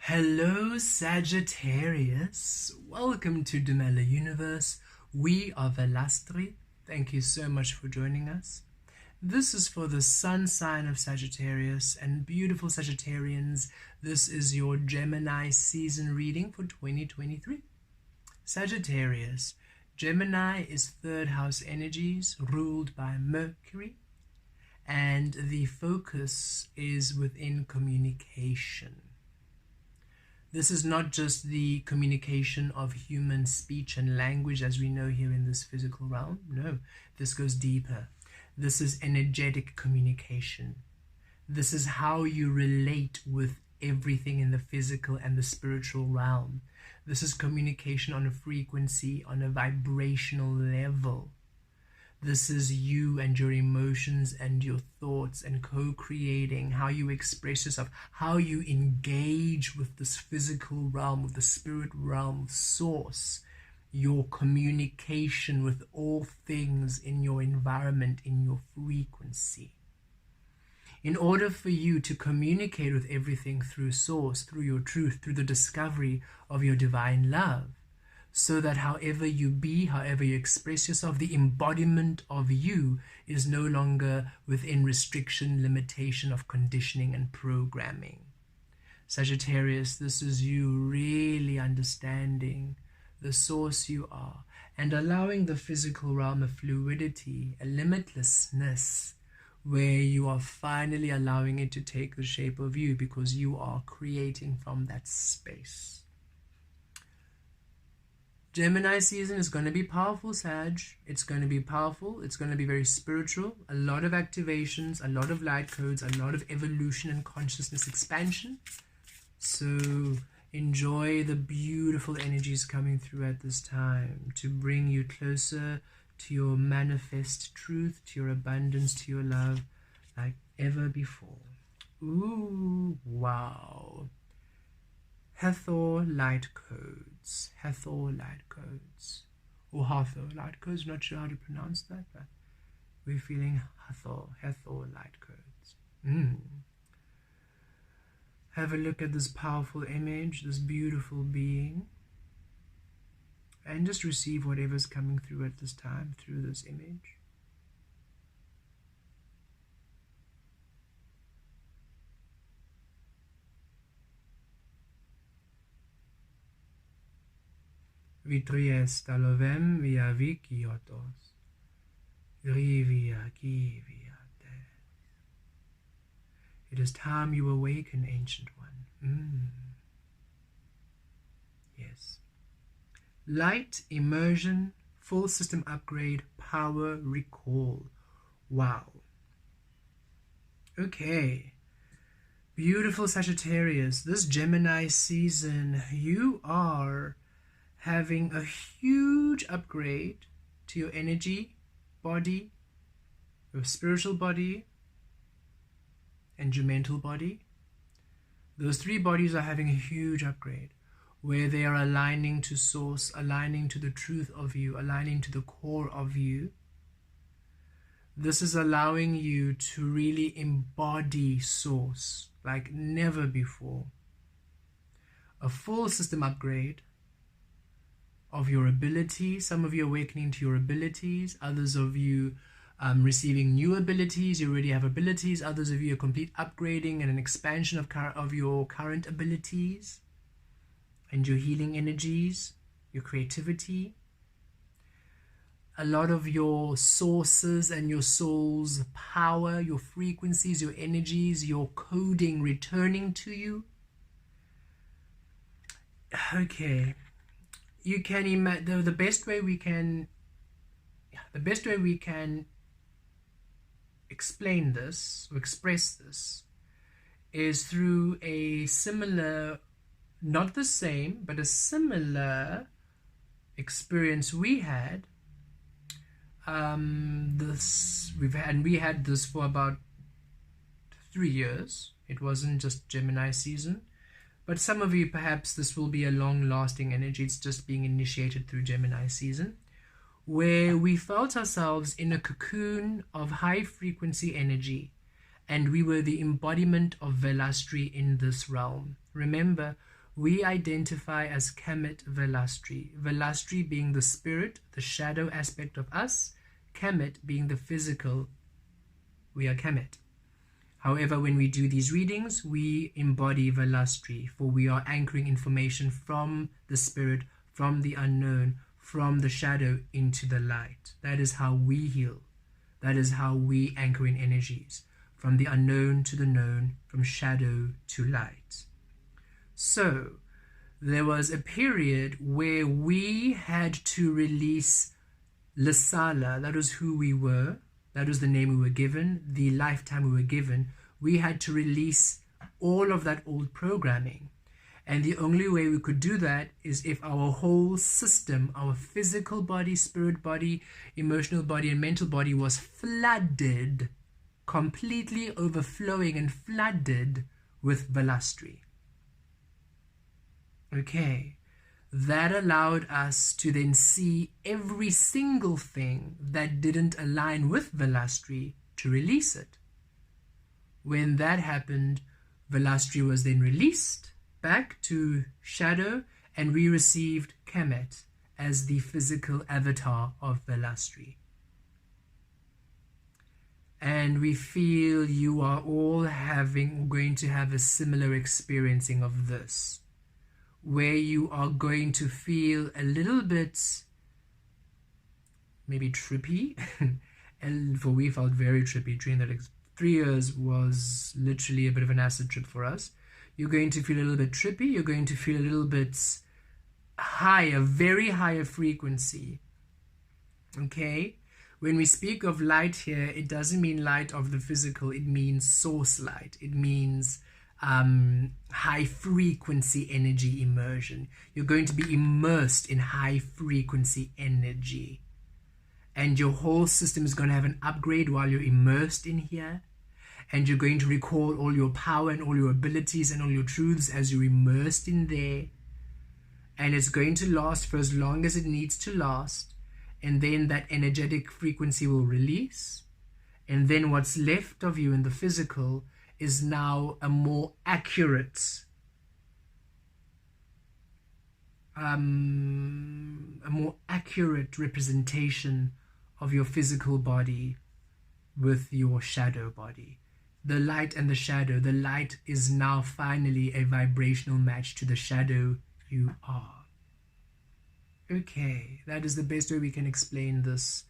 Hello Sagittarius, welcome to Dumela Universe. We are Velastri. Thank you so much for joining us. This is for the sun sign of Sagittarius, and beautiful Sagittarians, this is your Gemini season reading for 2023. Sagittarius, Gemini is third house energies ruled by Mercury, and the focus is within communication. This is not just the communication of human speech and language as we know here in this physical realm. No, this goes deeper. This is energetic communication. This is how you relate with everything in the physical and the spiritual realm. This is communication on a frequency, on a vibrational level. This is you and your emotions and your thoughts and co-creating, how you express yourself, how you engage with this physical realm, with the spirit realm source, your communication with all things in your environment, in your frequency. In order for you to communicate with everything through source, through your truth, through the discovery of your divine love, so that however you be, however you express yourself, the embodiment of you is no longer within restriction, limitation of conditioning and programming. Sagittarius, this is you really understanding the source you are and allowing the physical realm a fluidity, a limitlessness, where you are finally allowing it to take the shape of you because you are creating from that space. Gemini season is going to be powerful, Sag. It's going to be powerful. It's going to be very spiritual. A lot of activations, a lot of light codes, a lot of evolution and consciousness expansion. So enjoy the beautiful energies coming through at this time to bring you closer to your manifest truth, to your abundance, to your love like ever before. Ooh, wow. Hathor light codes, Hathor light codes, or Hathor light codes, not sure how to pronounce that, but we're feeling Hathor light codes. Have a look at this powerful image, this beautiful being, and just receive whatever's coming through at this time through this image. Vitries talovem via vikiotos, rivia givia des. It is time you awaken, Ancient One. Yes. Light, immersion, full system upgrade, power, recall. Wow. Okay. Beautiful Sagittarius, this Gemini season, you are having a huge upgrade to your energy, body, your spiritual body, and your mental body. Those three bodies are having a huge upgrade where they are aligning to source, aligning to the truth of you, aligning to the core of you. This is allowing you to really embody source like never before. A full system upgrade of your abilities, some of you awakening to your abilities, others of you receiving new abilities. You already have abilities, others of you a complete upgrading and an expansion of your current abilities and your healing energies, your creativity. A lot of your sources and your soul's power, your frequencies, your energies, your coding returning to you. Okay. You can imagine the best way we can explain this or express this is through a similar, not the same, but a similar experience we had. We had this for about 3 years. It wasn't just Gemini season. But some of you, perhaps this will be a long-lasting energy. It's just being initiated through Gemini season, where we felt ourselves in a cocoon of high-frequency energy, and we were the embodiment of Velastri in this realm. Remember, we identify as Kemet Velastri. Velastri being the spirit, the shadow aspect of us, Kemet being the physical, we are Kemet. However, when we do these readings, we embody Velastri, for we are anchoring information from the spirit, from the unknown, from the shadow into the light. That is how we heal. That is how we anchor in energies, from the unknown to the known, from shadow to light. So, there was a period where we had to release Lisala. That was who we were. That was the name we were given, the lifetime we were given. We had to release all of that old programming. And the only way we could do that is if our whole system, our physical body, spirit body, emotional body, and mental body was flooded, completely overflowing and flooded with Velastri. Okay. That allowed us to then see every single thing that didn't align with Velastri to release it. When that happened, Velastri was then released back to shadow, and we received Kemet as the physical avatar of Velastri. And we feel you are all going to have a similar experiencing of this, where you are going to feel a little bit maybe trippy. And for we felt very trippy during that 3 years was literally a bit of an acid trip for us. You're going to feel a little bit trippy. You're going to feel a little bit higher, very higher frequency. Okay? When we speak of light here, it doesn't mean light of the physical. It means source light. It means high frequency energy immersion. You're going to be immersed in high frequency energy, and your whole system is going to have an upgrade while you're immersed in here, and you're going to recall all your power and all your abilities and all your truths as you're immersed in there, and it's going to last for as long as it needs to last, and then that energetic frequency will release, and then what's left of you in the physical is now a more accurate representation of your physical body with your shadow body. The light and the shadow. The light is now finally a vibrational match to the shadow you are. Okay, that is the best way we can explain this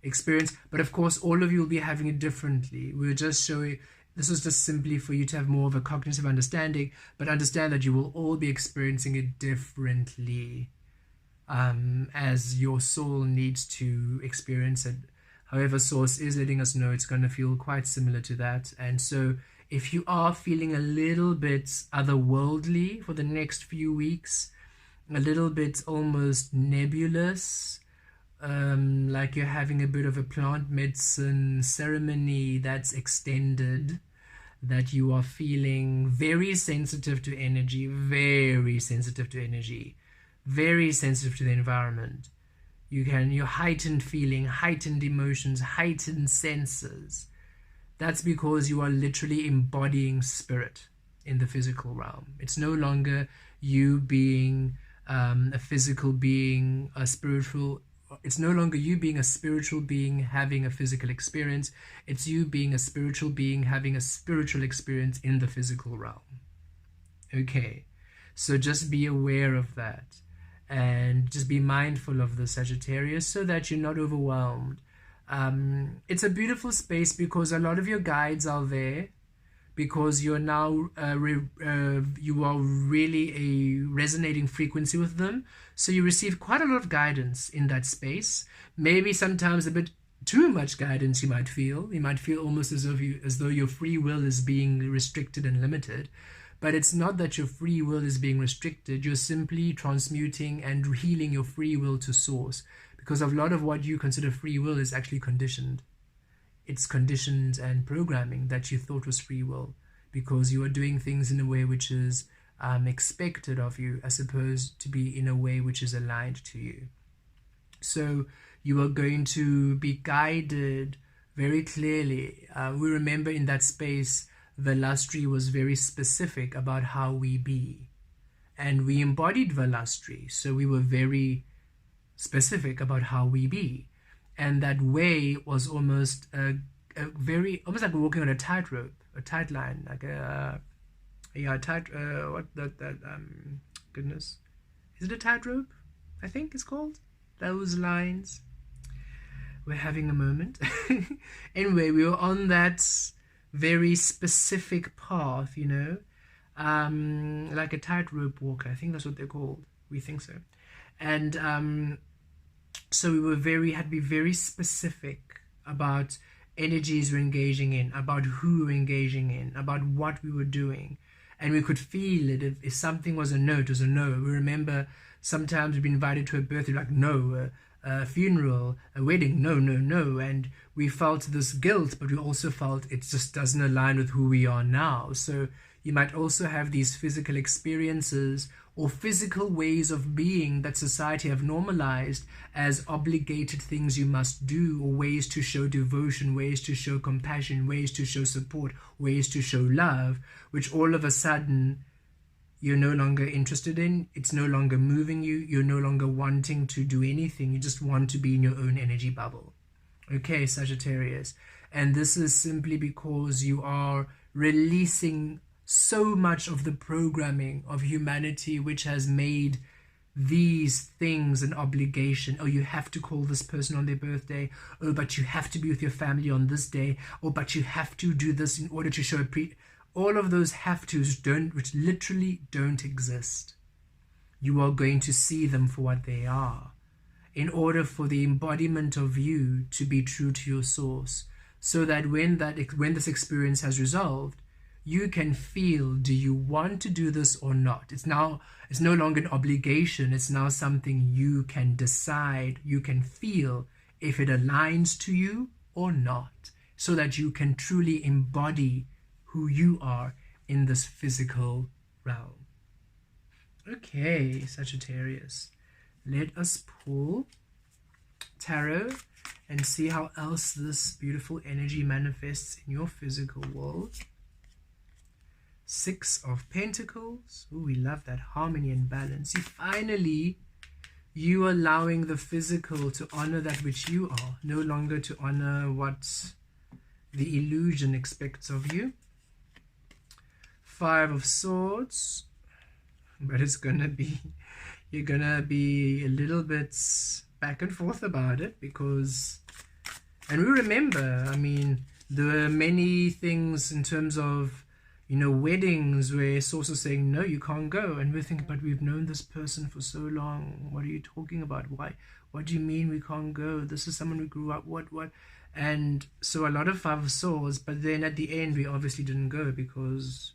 experience. But of course, all of you will be having it differently. We're just showing... This is just simply for you to have more of a cognitive understanding, but understand that you will all be experiencing it differently as your soul needs to experience it. However, Source is letting us know it's going to feel quite similar to that. And so if you are feeling a little bit otherworldly for the next few weeks, a little bit almost nebulous, like you're having a bit of a plant medicine ceremony that's extended, that you are feeling very sensitive to energy, very sensitive to energy, very sensitive to the environment. You're heightened feeling, heightened emotions, heightened senses. That's because you are literally embodying spirit in the physical realm. It's no longer you being a physical being, a spiritual. It's no longer you being a spiritual being having a physical experience. It's you being a spiritual being having a spiritual experience in the physical realm. Okay, so just be aware of that. And just be mindful of the Sagittarius so that you're not overwhelmed. It's a beautiful space because a lot of your guides are there, because you're now you are really a resonating frequency with them. So you receive quite a lot of guidance in that space. Maybe sometimes a bit too much guidance you might feel. You might feel almost as though your free will is being restricted and limited. But it's not that your free will is being restricted. You're simply transmuting and healing your free will to source. Because a lot of what you consider free will is actually conditioned. It's conditions and programming that you thought was free will. Because you are doing things in a way which is expected of you, as opposed to be in a way which is aligned to you. So you are going to be guided very clearly. We remember in that space, Velastri was very specific about how we be. and we embodied Velastri. So we were very specific about how we be. And that way was almost almost like walking on a tightrope, a tight line, like goodness, is it a tightrope? I think it's called those lines. We're having a moment. Anyway, we were on that very specific path, you know, like a tightrope walker. I think that's what they're called. We think so. And so we were had to be very specific about energies we're engaging in, about who we're engaging in, about what we were doing. And we could feel it. If something was a no, it was a no. We remember sometimes we'd be invited to a birthday, like, no, a funeral, a wedding, no, no, no. And we felt this guilt, but we also felt it just doesn't align with who we are now. So you might also have these physical experiences or physical ways of being that society have normalized as obligated things you must do, or ways to show devotion, ways to show compassion, ways to show support, ways to show love, which all of a sudden you're no longer interested in. It's no longer moving you. You're no longer wanting to do anything. You just want to be in your own energy bubble. Okay, Sagittarius. And this is simply because you are releasing so much of the programming of humanity, which has made these things an obligation. Oh, you have to call this person on their birthday. Oh, but you have to be with your family on this day. Oh, but you have to do this in order to show all of those have to's which literally don't exist. You are going to see them for what they are, in order for the embodiment of you to be true to your source, so that when this experience has resolved, you can feel, do you want to do this or not? It's no longer an obligation. It's now something you can decide, you can feel if it aligns to you or not, so that you can truly embody who you are in this physical realm. Okay, Sagittarius, let us pull tarot and see how else this beautiful energy manifests in your physical world. 6 of Pentacles. Ooh, we love that harmony and balance. You allowing the physical to honor that which you are, no longer to honor what the illusion expects of you. 5 of Swords. But it's gonna be, you're gonna be a little bit back and forth about it, because, and we remember, I mean, there were many things in terms of, you know, weddings where source is saying, no, you can't go. And we're thinking, but we've known this person for so long. What are you talking about? Why? What do you mean we can't go? This is someone we grew up, what? And so a lot of 5 of Swords, but then at the end, we obviously didn't go because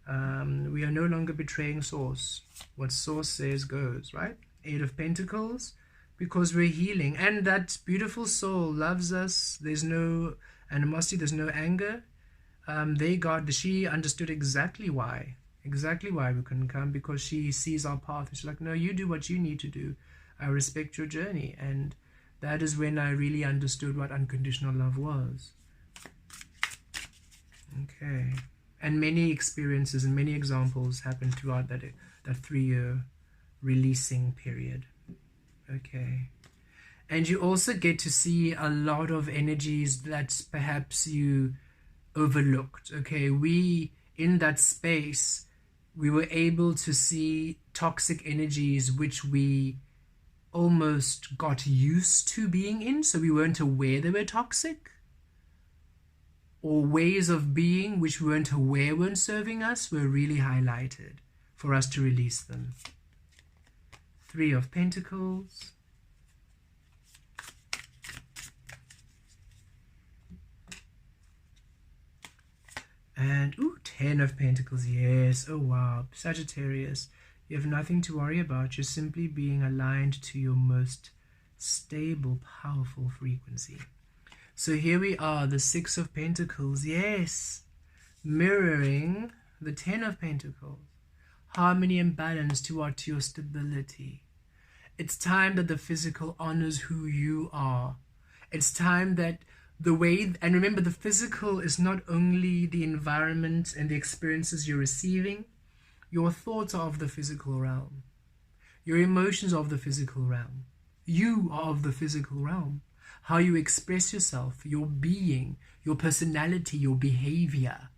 we are no longer betraying source. What source says goes, right? 8 of Pentacles, because we're healing. And that beautiful soul loves us. There's no animosity, there's no anger. She understood exactly why we couldn't come, because she sees our path. She's like, no, you do what you need to do. I respect your journey. And that is when I really understood what unconditional love was. Okay. And many experiences and many examples happened throughout that 3-year releasing period. Okay. And you also get to see a lot of energies that perhaps you overlooked. Okay, in that space, we were able to see toxic energies which we almost got used to being in, so we weren't aware they were toxic, or ways of being which we weren't aware weren't serving us were really highlighted for us to release them. 3 of Pentacles. And, 10 of Pentacles, yes. Oh, wow. Sagittarius, you have nothing to worry about. You're simply being aligned to your most stable, powerful frequency. So here we are, the 6 of Pentacles, yes. Mirroring the 10 of Pentacles. Harmony and balance to your stability. It's time that the physical honors who you are. It's time that and remember, the physical is not only the environment and the experiences you're receiving, Your thoughts are of the physical realm. Your emotions are of the physical realm. You are of the physical realm. How you express yourself, your being, your personality, your behavior,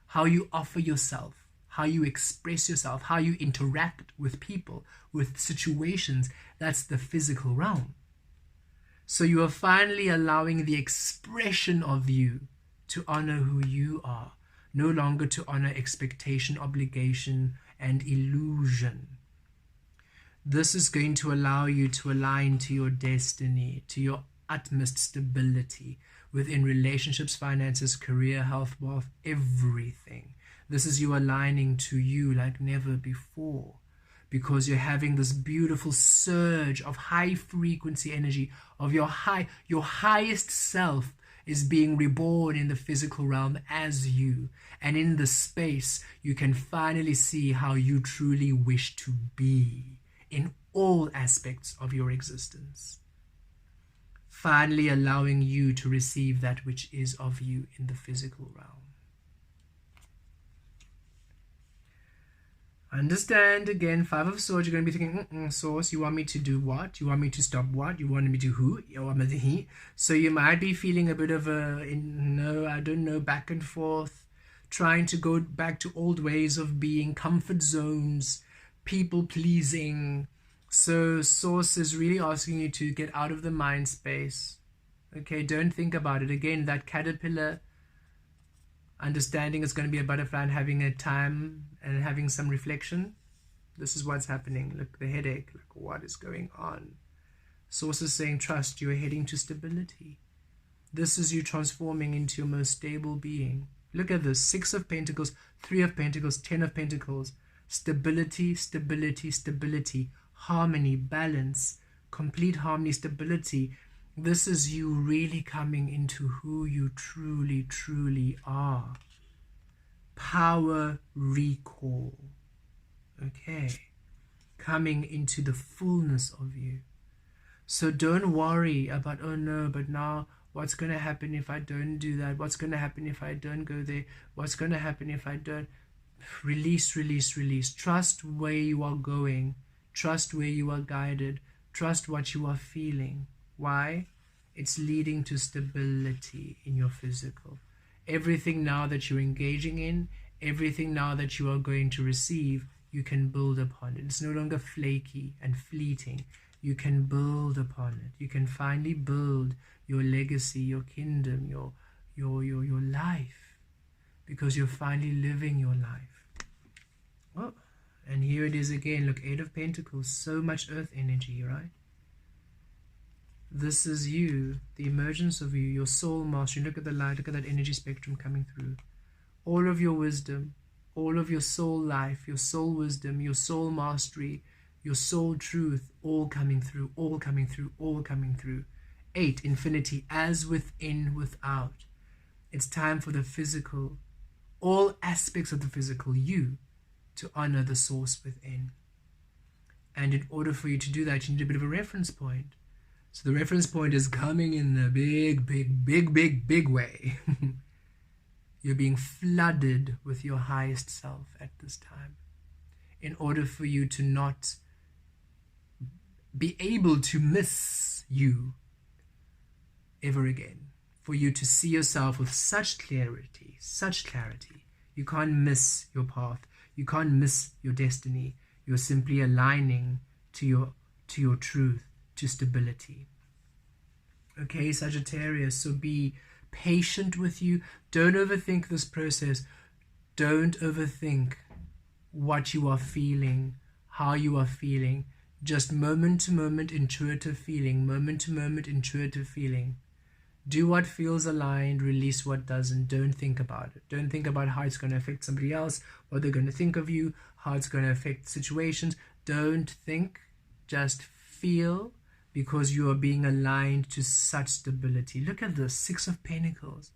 how you offer yourself, how you express yourself, how you interact with people, with situations, that's the physical realm. So you are finally allowing the expression of you to honor who you are, no longer to honor expectation, obligation, and illusion. This is going to allow you to align to your destiny, to your utmost stability within relationships, finances, career, health, wealth, everything. This is you aligning to you like never before, because you're having this beautiful surge of high frequency energy of your highest self is being reborn in the physical realm as you. And in the space, you can finally see how you truly wish to be in all aspects of your existence. Finally allowing you to receive that which is of you in the physical realm. Understand, again, Five of Swords, you're going to be thinking, Source, you want me to do what? You want me to stop what? You want me to who? You want me to he? So you might be feeling a bit of back and forth, trying to go back to old ways of being, comfort zones, people pleasing. So Source is really asking you to get out of the mind space. Okay, don't think about it. Again, that caterpillar, understanding is going to be a butterfly and having a time and having some reflection. This is what's happening. Look, the headache. Look, what is going on? Source is saying, trust, you are heading to stability. This is you transforming into your most stable being. Look at this. 6 of Pentacles, 3 of Pentacles, 10 of Pentacles. Stability, stability, stability. Harmony, balance, complete harmony, stability. This is you really coming into who you truly, truly are. Power recall. Okay. Coming into the fullness of you. So don't worry about, oh no, but now what's going to happen if I don't do that? What's going to happen if I don't go there? What's going to happen if I don't? Release, release, release. Trust where you are going. Trust where you are guided. Trust what you are feeling. Why? It's leading to stability in your physical. Everything now that you're engaging in, everything now that you are going to receive, you can build upon it. It's no longer flaky and fleeting. You can build upon it. You can finally build your legacy, your kingdom, your life, because you're finally living your life. Oh, and here it is again. Look, 8 of Pentacles, so much earth energy, right? This is you, the emergence of you, your soul mastery. Look at the light, look at that energy spectrum coming through. All of your wisdom, all of your soul life, your soul wisdom, your soul mastery, your soul truth, all coming through, all coming through, all coming through. 8, infinity, as within, without. It's time for the physical, all aspects of the physical, you, to honor the source within. And in order for you to do that, you need a bit of a reference point. So the reference point is coming in a big way. You're being flooded with your highest self at this time. In order for you to not be able to miss you ever again. For you to see yourself with such clarity, you can't miss your path. You can't miss your destiny. You're simply aligning to your truth, to stability. Okay, Sagittarius, so be patient with you. Don't overthink this process. Don't overthink what you are feeling, how you are feeling. Just moment to moment intuitive feeling, moment to moment intuitive feeling. Do what feels aligned, release what doesn't. Don't think about it. Don't think about how it's going to affect somebody else, what they're going to think of you, how it's going to affect situations. Don't think, just feel, because you are being aligned to such stability. Look at this, 6 of Pentacles,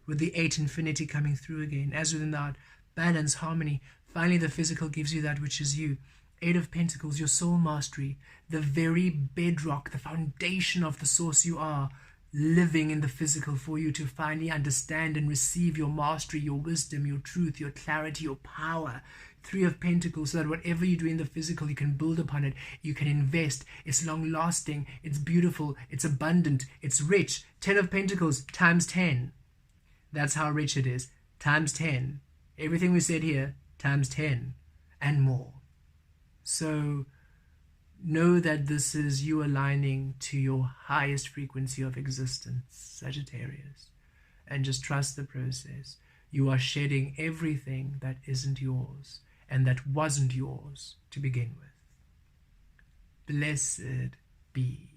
with the 8 infinity coming through again. As within that, balance, harmony. Finally, the physical gives you that which is you. 8 of Pentacles, your soul mastery, the very bedrock, the foundation of the source you are. living in the physical for you to finally understand and receive your mastery, your wisdom, your truth, your clarity, your power. 3 of Pentacles, so that whatever you do in the physical, you can build upon it, you can invest. It's long lasting, it's beautiful, it's abundant, it's rich. 10 of Pentacles times 10. That's how rich it is. Times 10. Everything we said here, times 10 and more. So know that this is you aligning to your highest frequency of existence, Sagittarius. And just trust the process. You are shedding everything that isn't yours and that wasn't yours to begin with. Blessed be.